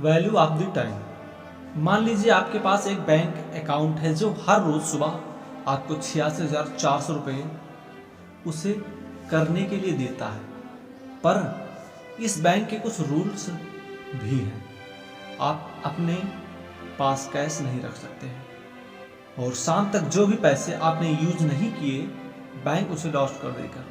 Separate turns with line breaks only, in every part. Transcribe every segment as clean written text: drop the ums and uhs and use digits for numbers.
Value of the time. मान लीजिए आपके पास एक बैंक अकाउंट है जो हर रोज सुबह आपको 86,400 रुपये उसे करने के लिए देता है, पर इस बैंक के कुछ रूल्स भी हैं। आप अपने पास कैश नहीं रख सकते हैं और शाम तक जो भी पैसे आपने यूज नहीं किए बैंक उसे लॉस्ट कर देगा।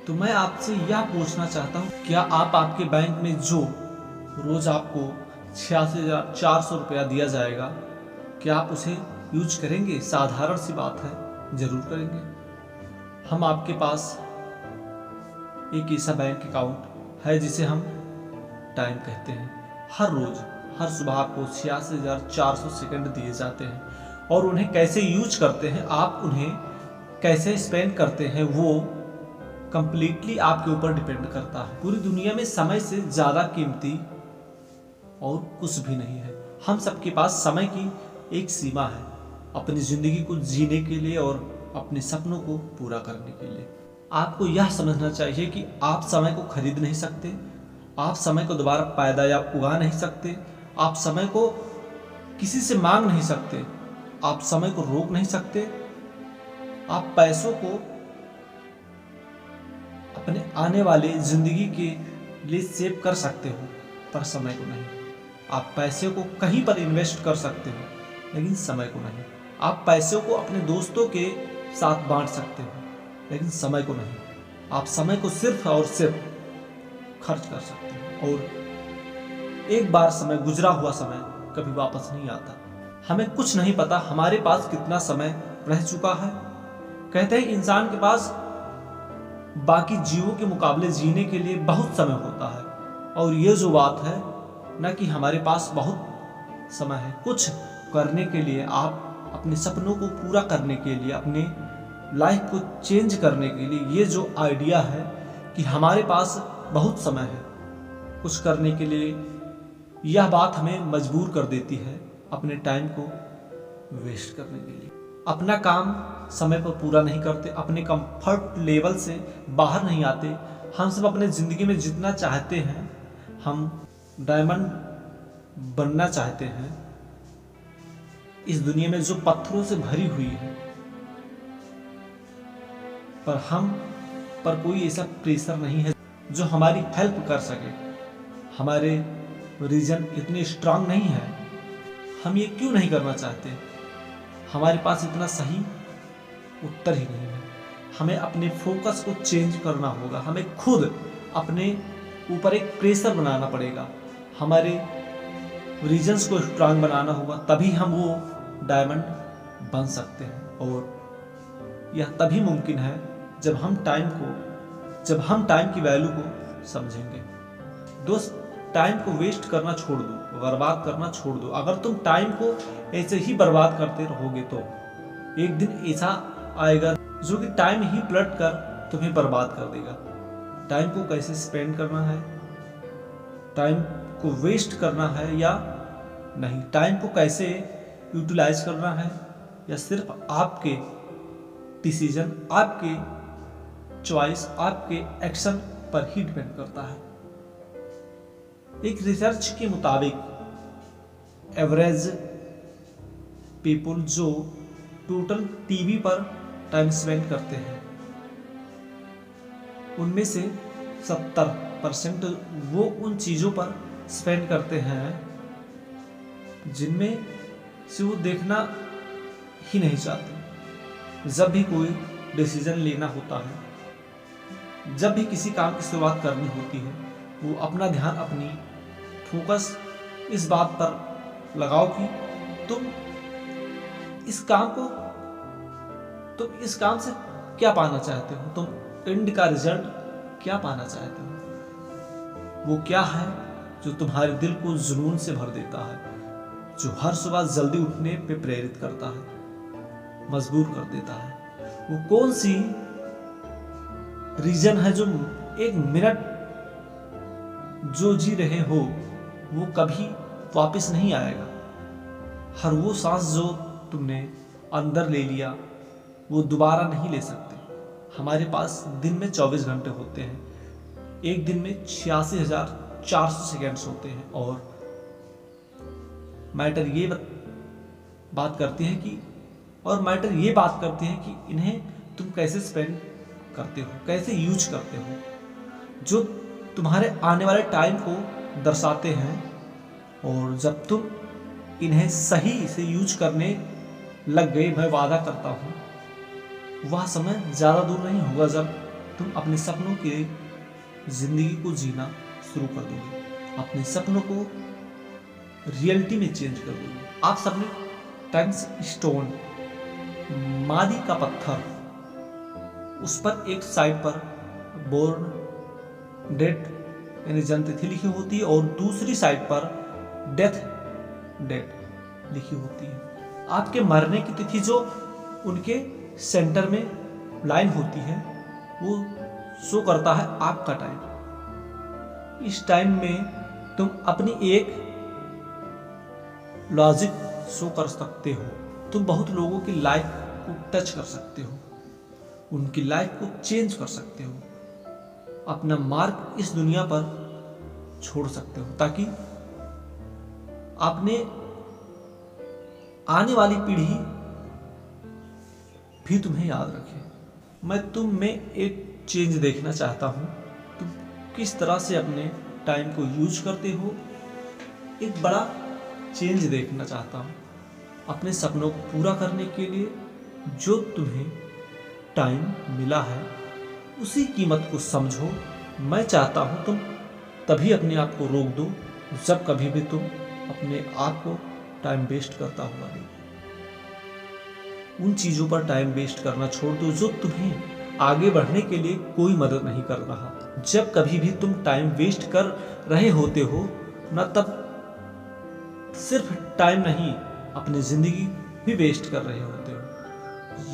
तो मैं आपसे यह पूछना चाहता हूँ, क्या आप आपके बैंक में जो रोज आपको 86,400 रुपया दिया जाएगा, क्या आप उसे यूज करेंगे? साधारण सी बात है, जरूर करेंगे। हम आपके पास एक ऐसा बैंक अकाउंट है जिसे हम टाइम कहते हैं। हर रोज हर सुबह आपको 86,400 सेकंड दिए जाते हैं और उन्हें कैसे यूज करते हैं, आप उन्हें कैसे स्पेंड करते हैं, वो कंप्लीटली आपके ऊपर डिपेंड करता है। पूरी दुनिया में समय से ज्यादा कीमती और कुछ भी नहीं है। हम सबके पास समय की एक सीमा है, अपनी जिंदगी को जीने के लिए और अपने सपनों को पूरा करने के लिए। आपको यह समझना चाहिए कि आप समय को खरीद नहीं सकते, आप समय को दोबारा पैदा या उगा नहीं सकते, आप समय को किसी से मांग नहीं सकते, आप समय को रोक नहीं सकते। आप पैसों को अपने आने वाले जिंदगी के लिए सेव कर सकते हो, पर समय को नहीं। आप पैसे को कहीं पर इन्वेस्ट कर सकते हो, लेकिन समय को नहीं। आप पैसों को अपने दोस्तों के साथ बांट सकते हो, लेकिन समय को नहीं। आप समय को सिर्फ और सिर्फ खर्च कर सकते हो, और एक बार समय, गुजरा हुआ समय कभी वापस नहीं आता। हमें कुछ नहीं पता हमारे पास कितना समय रह चुका है। कहते हैं इंसान के पास बाकी जीवों के मुकाबले जीने के लिए बहुत समय होता है, और ये जो बात है ना कि हमारे पास बहुत समय है कुछ करने के लिए, आप अपने सपनों को पूरा करने के लिए, अपने लाइफ को चेंज करने के लिए, ये जो आइडिया है कि हमारे पास बहुत समय है कुछ करने के लिए, यह बात हमें मजबूर कर देती है अपने टाइम को वेस्ट करने के लिए। अपना काम समय पर पूरा नहीं करते, अपने कंफर्ट लेवल से बाहर नहीं आते। हम सब अपने ज़िंदगी में जितना चाहते हैं, हम डायमंड बनना चाहते हैं इस दुनिया में जो पत्थरों से भरी हुई है, पर हम पर कोई ऐसा प्रेशर नहीं है जो हमारी हेल्प कर सके। हमारे रीजन इतने स्ट्रांग नहीं है। हम ये क्यों नहीं करना चाहते? हमारे पास इतना सही उत्तर ही नहीं है। हमें अपने फोकस को चेंज करना होगा, हमें खुद अपने ऊपर एक प्रेशर बनाना पड़ेगा, हमारे रीजन्स को स्ट्रांग बनाना होगा, तभी हम वो डायमंड बन सकते हैं। और यह तभी मुमकिन है जब हम टाइम की वैल्यू को समझेंगे। दोस्त, टाइम को वेस्ट करना छोड़ दो, बर्बाद करना छोड़ दो। अगर तुम टाइम को ऐसे ही बर्बाद करते रहोगे तो एक दिन ऐसा आएगा जो कि टाइम ही पलट कर तुम्हें बर्बाद कर देगा। टाइम को कैसे स्पेंड करना है, टाइम को वेस्ट करना है या नहीं, टाइम को कैसे यूटिलाइज करना है, या सिर्फ आपके डिसीजन, आपके चॉइस, आपके एक्शन पर ही डिपेंड करता है। एक रिसर्च के मुताबिक एवरेज पीपल जो टोटल टीवी पर टाइम स्पेंड करते हैं, उनमें से 70% वो उन चीज़ों पर स्पेंड करते हैं जिनमें से वो देखना ही नहीं चाहते। जब भी कोई डिसीजन लेना होता है, जब भी किसी काम की शुरुआत करनी होती है, वो अपना ध्यान, अपनी फोकस इस बात पर लगाओ कि तुम इस काम से क्या पाना चाहते हो, तुम एंड का रिजल्ट क्या पाना चाहते हो। वो क्या है जो तुम्हारे दिल को जुनून से भर देता है, जो हर सुबह जल्दी उठने पे प्रेरित करता है, मजबूर कर देता है। वो कौन सी रीजन है जो एक मिनट जो जी रहे हो वो कभी वापस नहीं आएगा। हर वो सांस जो तुमने अंदर ले लिया वो दोबारा नहीं ले सकते। हमारे पास दिन में 24 घंटे होते हैं, एक दिन में 400 सेकेंड्स होते हैं। और मैटर ये बात करते हैं कि इन्हें तुम कैसे स्पेंड करते हो, कैसे यूज करते हो, जो तुम्हारे आने वाले टाइम को दर्शाते हैं। और जब तुम इन्हें सही से यूज करने लग गए, मैं वादा करता हूँ वह समय ज़्यादा दूर नहीं होगा जब तुम अपने सपनों की जिंदगी को जीना शुरू कर दोगे, अपने सपनों को रियलिटी में चेंज कर दोगे। आप सबने टाइम्स स्टोन, मादी का पत्थर, उस पर एक साइड पर बोर्न डेट यानी जन्म तिथि लिखी होती है और दूसरी साइड पर डेथ डेट लिखी होती है। आपके मरने की तिथि जो उनके सेंटर में लाइन होती है वो शो करता है आपका टाइम। इस टाइम में तुम अपनी एक लॉजिक शो कर सकते हो, तुम बहुत लोगों की लाइफ को टच कर सकते हो, उनकी लाइफ को चेंज कर सकते हो, अपना मार्क इस दुनिया पर छोड़ सकते हो, ताकि आपने आने वाली पीढ़ी भी तुम्हें याद रखे। मैं तुम में एक चेंज देखना चाहता हूँ, तुम किस तरह से अपने टाइम को यूज करते हो। एक बड़ा चेंज देखना चाहता हूँ अपने सपनों को पूरा करने के लिए। जो तुम्हें टाइम मिला है उसी कीमत को समझो। मैं चाहता हूँ तुम तभी अपने आप को रोक दो जब कभी भी तुम अपने आप को टाइम वेस्ट करता हुआ देखो। उन चीज़ों पर टाइम वेस्ट करना छोड़ दो जो तुम्हें आगे बढ़ने के लिए कोई मदद नहीं कर रहा। जब कभी भी तुम टाइम वेस्ट कर रहे होते हो ना, तब सिर्फ टाइम नहीं, अपनी ज़िंदगी भी वेस्ट कर रहे होते हो।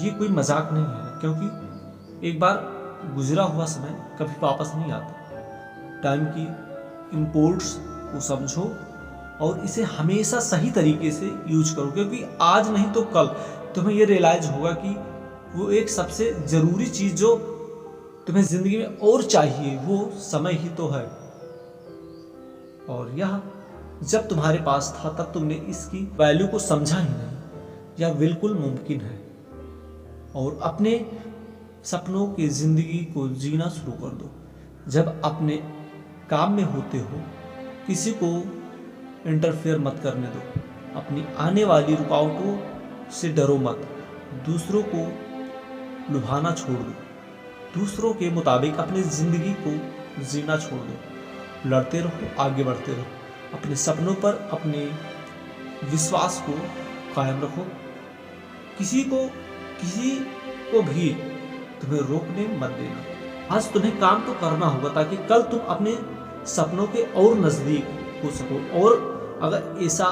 ये कोई मजाक नहीं है, क्योंकि एक बार गुजरा हुआ समय कभी वापस नहीं आता। टाइम की इम्पोर्ट्स को समझो और इसे हमेशा सही तरीके से यूज करो, क्योंकि आज नहीं तो कल तुम्हें ये रियलाइज होगा कि वो एक सबसे ज़रूरी चीज़ जो तुम्हें ज़िंदगी में और चाहिए वो समय ही तो है। और यह जब तुम्हारे पास था तब तुमने इसकी वैल्यू को समझा ही नहीं। यह बिल्कुल मुमकिन है। और अपने सपनों की ज़िंदगी को जीना शुरू कर दो। जब अपने काम में होते हो किसी को इंटरफेयर मत करने दो। अपनी आने वाली रुकावटों से डरो मत। दूसरों को लुभाना छोड़ दो। दूसरों के मुताबिक अपनी ज़िंदगी को जीना छोड़ दो। लड़ते रहो, आगे बढ़ते रहो। अपने सपनों पर अपने विश्वास को कायम रखो। किसी को भी तुम्हें रोकने मत देना। आज तुम्हें काम तो करना होगा ताकि कल तुम अपने सपनों के और नज़दीक हो सको। और अगर ऐसा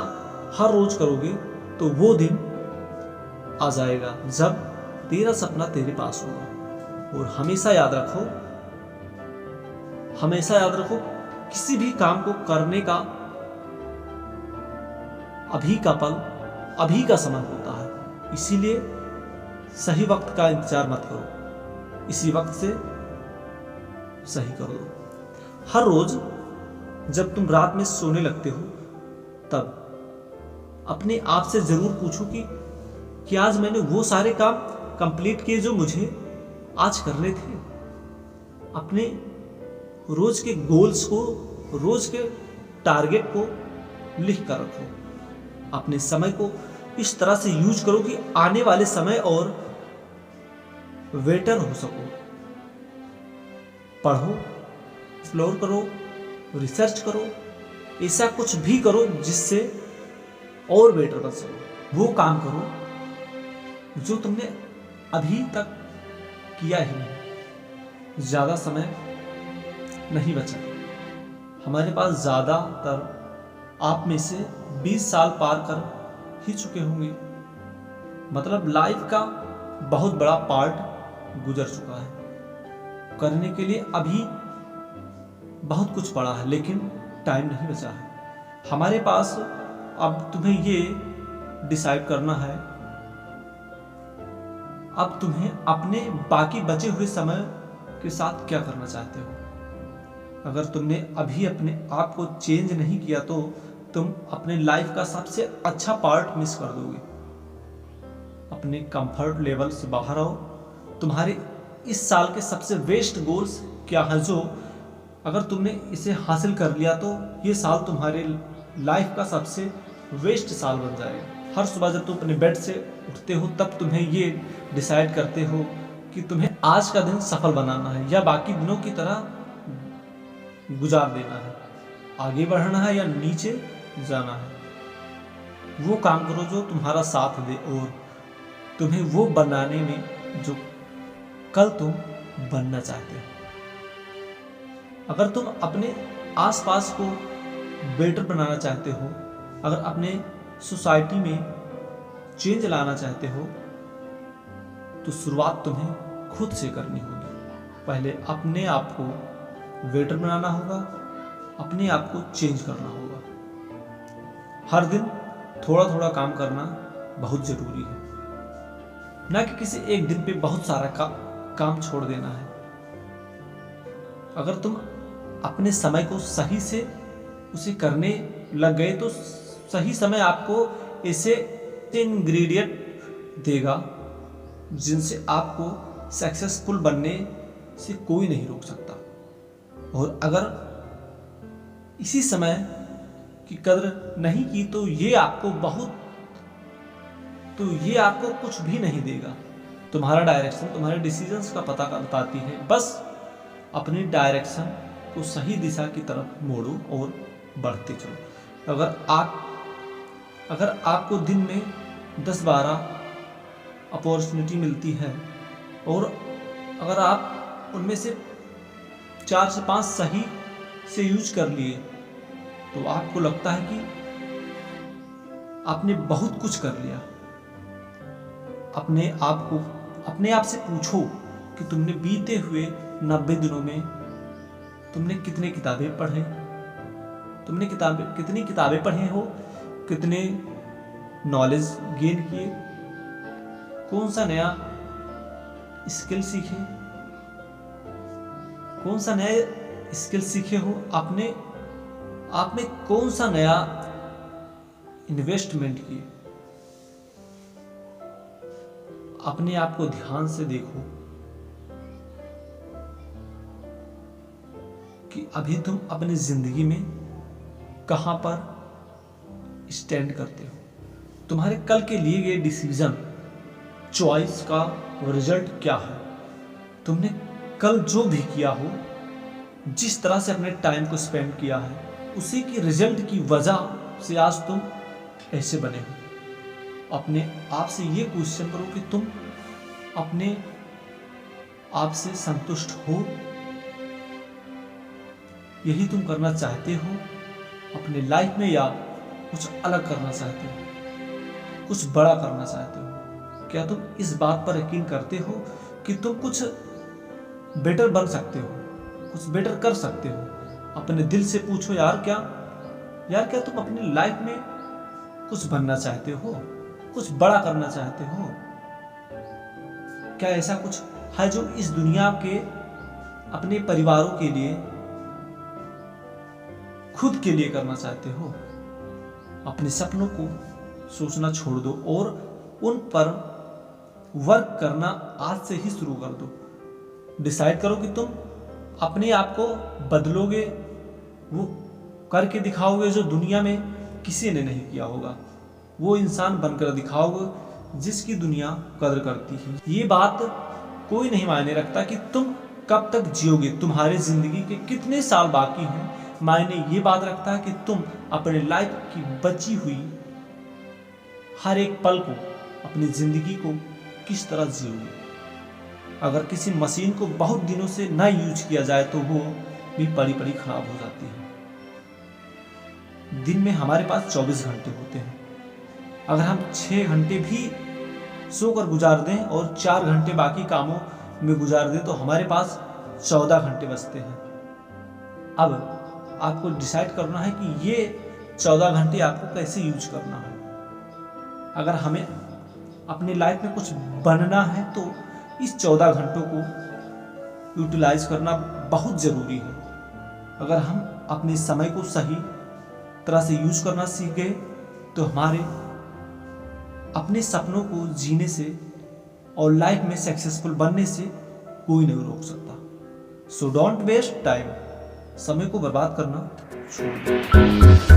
हर रोज करोगे तो वो दिन आ जाएगा जब तेरा सपना तेरे पास होगा। और हमेशा याद रखो किसी भी काम को करने का अभी का पल, अभी का समय होता है। इसीलिए सही वक्त का इंतजार मत करो, इसी वक्त से सही कर दो। हर रोज जब तुम रात में सोने लगते हो तब अपने आप से जरूर पूछो कि आज मैंने वो सारे काम कंप्लीट किए जो मुझे आज करने थे। अपने रोज के गोल्स को, रोज के टारगेट को लिख कर रखो। अपने समय को इस तरह से यूज करो कि आने वाले समय और वेटर हो सको। पढ़ो, एक्सप्लोर करो, रिसर्च करो, ऐसा कुछ भी करो जिससे और बेटर बन सको। वो काम करो जो तुमने अभी तक किया ही नहीं। ज़्यादा समय नहीं बचा। हमारे पास ज़्यादातर आप में से 20 साल पार कर ही चुके होंगे। मतलब लाइफ का बहुत बड़ा पार्ट गुजर चुका है। करने के लिए अभी बहुत कुछ पड़ा है, लेकिन टाइम नहीं बचा है हमारे पास। अब तुम्हें ये डिसाइड करना है, अब तुम्हें अपने बाकी बचे हुए समय के साथ क्या करना चाहते हो। अगर तुमने अभी अपने आप को चेंज नहीं किया तो तुम अपने लाइफ का सबसे अच्छा पार्ट मिस कर दोगे। अपने कंफर्ट लेवल से बाहर आओ। तुम्हारे इस साल के सबसे वेस्ट गोल्स क्या है, जो अगर तुमने इसे हासिल कर लिया तो ये साल तुम्हारे लाइफ का सबसे वेस्ट साल बन जाएगा। हर सुबह जब तुम अपने बेड से उठते हो तब तुम्हें ये डिसाइड करते हो कि तुम्हें आज का दिन सफल बनाना है या बाकी दिनों की तरह गुजार देना है, आगे बढ़ना है या नीचे जाना है। वो काम करो जो तुम्हारा साथ दे और तुम्हें वो बनाने में जो कल तुम बनना चाहते हो। अगर तुम अपने आसपास को बेटर बनाना चाहते हो, अगर अपने सोसाइटी में चेंज लाना चाहते हो, तो शुरुआत तुम्हें खुद से करनी होगी। पहले अपने आप को बेटर बनाना होगा, अपने आप को चेंज करना होगा। हर दिन थोड़ा थोड़ा काम करना बहुत जरूरी है, ना कि किसी एक दिन पे बहुत सारा काम छोड़ देना है। अगर तुम अपने समय को सही से उसे करने लग गए तो सही समय आपको ऐसे इंग्रेडिएंट देगा जिनसे आपको सक्सेसफुल बनने से कोई नहीं रोक सकता। और अगर इसी समय की कदर नहीं की तो ये आपको कुछ भी नहीं देगा। तुम्हारा डायरेक्शन तुम्हारे डिसीजंस का पता बताती है। बस अपनी डायरेक्शन को सही दिशा की तरफ मोड़ो और बढ़ते चलो। अगर आपको दिन में 10-12 अपॉर्चुनिटी मिलती है और अगर आप उनमें से 4 से 5 सही से यूज कर लिए तो आपको लगता है कि आपने बहुत कुछ कर लिया। अपने आप से पूछो कि तुमने बीते हुए 90 दिनों में तुमने कितनी किताबें पढ़े, कितनी किताबें पढ़े हो, कितने नॉलेज गेन किए, कौन सा नया स्किल सीखे, हो, आपने आप में कौन सा नया इन्वेस्टमेंट किए। अपने आप को ध्यान से देखो कि अभी तुम अपनी जिंदगी में कहां पर स्टैंड करते हो। तुम्हारे कल के लिए गए डिसीजन चॉइस का रिजल्ट क्या है। तुमने कल जो भी किया हो, जिस तरह से अपने टाइम को स्पेंड किया है, उसी की रिजल्ट की वजह से आज तुम ऐसे बने हो। अपने आप से ये क्वेश्चन करो कि तुम अपने आप से संतुष्ट हो। यही तुम करना चाहते हो अपने लाइफ में, या कुछ अलग करना चाहते हो, कुछ बड़ा करना चाहते हो। क्या तुम इस बात पर यकीन करते हो कि तुम कुछ बेटर बन सकते हो, कुछ बेटर कर सकते हो। अपने दिल से पूछो, यार क्या तुम अपनी लाइफ में कुछ बनना चाहते हो, कुछ बड़ा करना चाहते हो। क्या ऐसा कुछ है जो इस दुनिया के अपने परिवारों के लिए, खुद के लिए करना चाहते हो। अपने सपनों को सोचना छोड़ दो और उन पर वर्क करना आज से ही शुरू कर दो। डिसाइड करो कि तुम अपने आप को बदलोगे, वो करके दिखाओगे जो दुनिया में किसी ने नहीं किया होगा। वो इंसान बनकर दिखाओगे जिसकी दुनिया कदर करती है। ये बात कोई नहीं मायने रखता कि तुम कब तक जियोगे, तुम्हारे जिंदगी के कितने साल बाकी हैं। मायने ये बात रखता है कि तुम अपने लाइफ की बची हुई हर एक पल को, अपनी जिंदगी को किस तरह जियोगे। अगर किसी मशीन को बहुत दिनों से ना यूज किया जाए तो वो भी पड़ी खराब हो जाती है। दिन में हमारे पास 24 घंटे होते हैं। अगर हम 6 घंटे भी सोकर गुजार दें और 4 घंटे बाकी कामों में गुजार दें तो हमारे पास 14 घंटे बचते हैं। अब आपको डिसाइड करना है कि ये 14 घंटे आपको कैसे यूज करना है। अगर हमें अपनी लाइफ में कुछ बनना है तो इस 14 घंटों को यूटिलाइज करना बहुत ज़रूरी है। अगर हम अपने समय को सही तरह से यूज करना सीख गए तो हमारे अपने सपनों को जीने से और लाइफ में सक्सेसफुल बनने से कोई नहीं रोक सकता। सो डोंट वेस्ट टाइम, समय को बर्बाद करना छोड़ दो।